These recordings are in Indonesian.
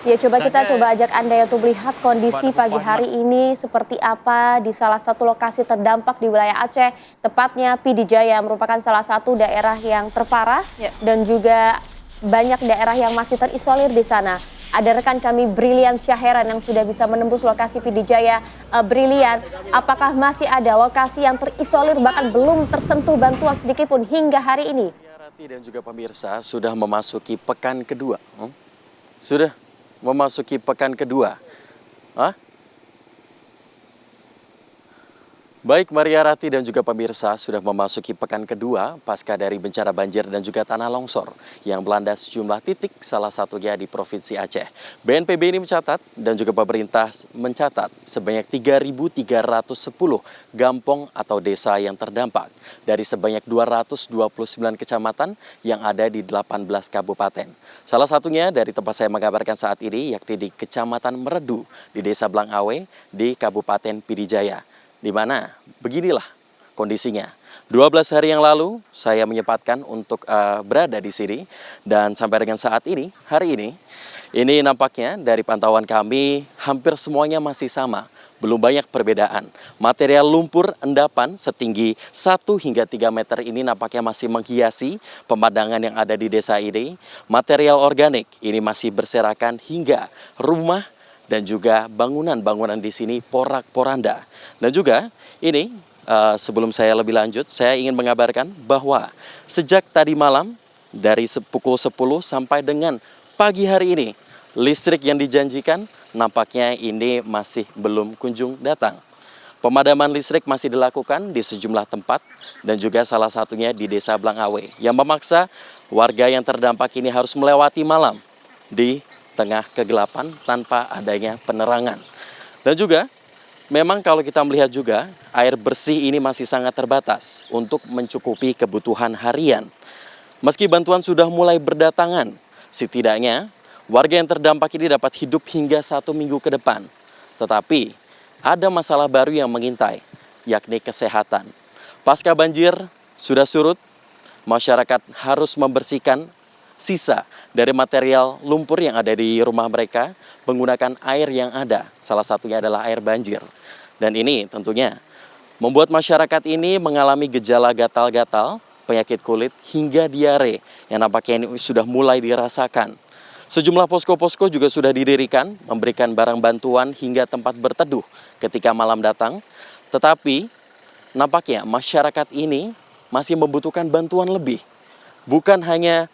Ya, coba ajak Anda untuk melihat kondisi pagi hari ini seperti apa di salah satu lokasi terdampak di wilayah Aceh, tepatnya Pidi Jaya merupakan salah satu daerah yang terparah Ya. dan juga banyak daerah yang masih terisolir di sana. Ada rekan kami Brilian Syaheran yang sudah bisa menembus lokasi Pidi Jaya. Brilian, apakah masih ada lokasi yang terisolir bahkan belum tersentuh bantuan sedikit pun hingga hari ini? Rati dan juga pemirsa sudah memasuki pekan kedua. Sudah memasuki pekan kedua. Baik Maria Rati dan juga pemirsa sudah memasuki pekan kedua pasca dari bencana banjir dan juga tanah longsor yang melanda sejumlah titik, salah satunya di Provinsi Aceh. BNPB ini mencatat dan juga pemerintah mencatat sebanyak 3.310 gampong atau desa yang terdampak dari sebanyak 229 kecamatan yang ada di 18 kabupaten. Salah satunya dari tempat saya mengabarkan saat ini yakni di Kecamatan Meredu di Desa Blangawe di Kabupaten Pidi Jaya. Di mana beginilah kondisinya. 12 hari yang lalu saya menyempatkan untuk berada di sini dan sampai dengan saat ini, hari ini nampaknya dari pantauan kami hampir semuanya masih sama. Belum banyak perbedaan. Material lumpur endapan setinggi 1 hingga 3 meter ini nampaknya masih menghiasi pemandangan yang ada di desa ini. Material organik ini masih berserakan hingga rumah dan juga bangunan-bangunan di sini porak-poranda. Dan juga ini sebelum saya lebih lanjut, saya ingin mengabarkan bahwa sejak tadi malam dari pukul 10 sampai dengan pagi hari ini, listrik yang dijanjikan nampaknya ini masih belum kunjung datang. Pemadaman listrik masih dilakukan di sejumlah tempat dan juga salah satunya di Desa Blangawe yang memaksa warga yang terdampak ini harus melewati malam di tengah kegelapan tanpa adanya penerangan. Dan juga memang kalau kita melihat juga air bersih ini masih sangat terbatas untuk mencukupi kebutuhan harian. Meski bantuan sudah mulai berdatangan, setidaknya warga yang terdampak ini dapat hidup hingga 1 minggu ke depan. Tetapi ada masalah baru yang mengintai, yakni kesehatan. Pasca banjir sudah surut, masyarakat harus membersihkan sisa dari material lumpur yang ada di rumah mereka menggunakan air yang ada. Salah satunya adalah air banjir. Dan ini tentunya membuat masyarakat ini mengalami gejala gatal-gatal, penyakit kulit hingga diare yang nampaknya ini sudah mulai dirasakan. Sejumlah posko-posko juga sudah didirikan memberikan barang bantuan hingga tempat berteduh ketika malam datang. Tetapi nampaknya masyarakat ini masih membutuhkan bantuan lebih. Bukan hanya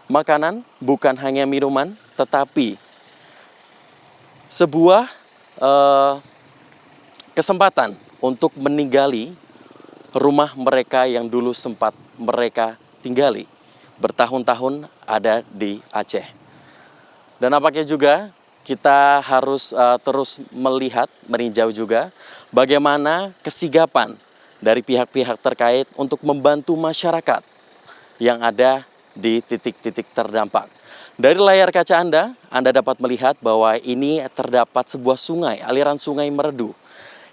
makanan, bukan hanya minuman, tetapi sebuah kesempatan untuk meninggali rumah mereka yang dulu sempat mereka tinggali bertahun-tahun ada di Aceh. Dan nampaknya juga kita harus terus melihat, meninjau juga bagaimana kesigapan dari pihak-pihak terkait untuk membantu masyarakat yang ada di titik-titik terdampak. Dari layar kaca Anda dapat melihat bahwa ini terdapat sebuah sungai, aliran sungai Meredu,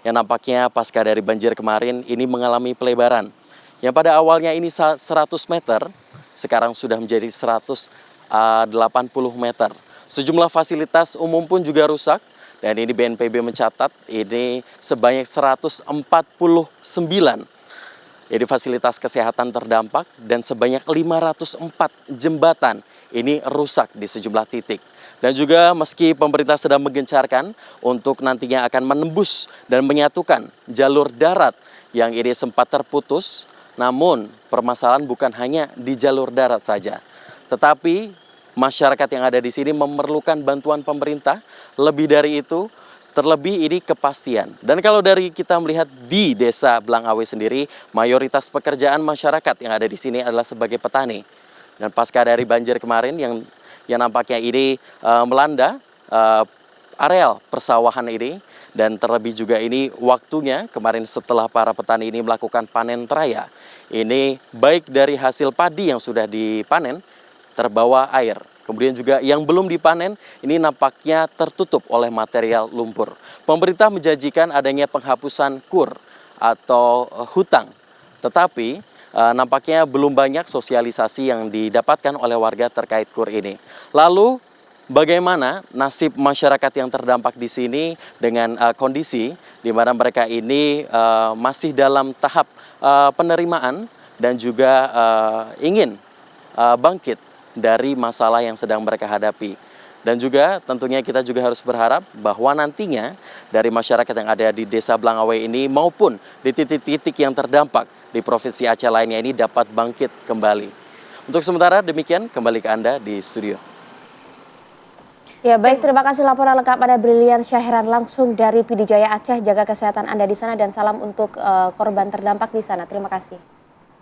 yang nampaknya pasca dari banjir kemarin ini mengalami pelebaran. Yang pada awalnya ini 100 meter, sekarang sudah menjadi 180 meter. Sejumlah fasilitas umum pun juga rusak, dan ini BNPB mencatat ini sebanyak 149 jadi fasilitas kesehatan terdampak dan sebanyak 504 jembatan ini rusak di sejumlah titik. Dan juga meski pemerintah sedang menggencarkan untuk nantinya akan menembus dan menyatukan jalur darat yang ini sempat terputus, namun permasalahan bukan hanya di jalur darat saja. Tetapi masyarakat yang ada di sini memerlukan bantuan pemerintah, lebih dari itu terlebih ini kepastian. Dan kalau dari kita melihat di Desa Blangawe sendiri, mayoritas pekerjaan masyarakat yang ada di sini adalah sebagai petani. Dan pasca dari banjir kemarin yang nampaknya ini melanda areal persawahan ini, dan terlebih juga ini waktunya kemarin setelah para petani ini melakukan panen raya. Ini baik dari hasil padi yang sudah dipanen terbawa air. Kemudian juga yang belum dipanen ini nampaknya tertutup oleh material lumpur. Pemerintah menjanjikan adanya penghapusan KUR atau hutang. Tetapi nampaknya belum banyak sosialisasi yang didapatkan oleh warga terkait KUR ini. Lalu bagaimana nasib masyarakat yang terdampak di sini dengan kondisi di mana mereka ini masih dalam tahap penerimaan dan juga ingin bangkit dari masalah yang sedang mereka hadapi. Dan juga tentunya kita juga harus berharap bahwa nantinya dari masyarakat yang ada di Desa Blangawai ini maupun di titik-titik yang terdampak di Provinsi Aceh lainnya ini dapat bangkit kembali. Untuk sementara demikian, kembali ke Anda di studio. Ya baik, terima kasih laporan lengkap pada Brilian Syaheran langsung dari Pidijaya Aceh. Jaga kesehatan Anda di sana dan salam untuk korban terdampak di sana. Terima kasih.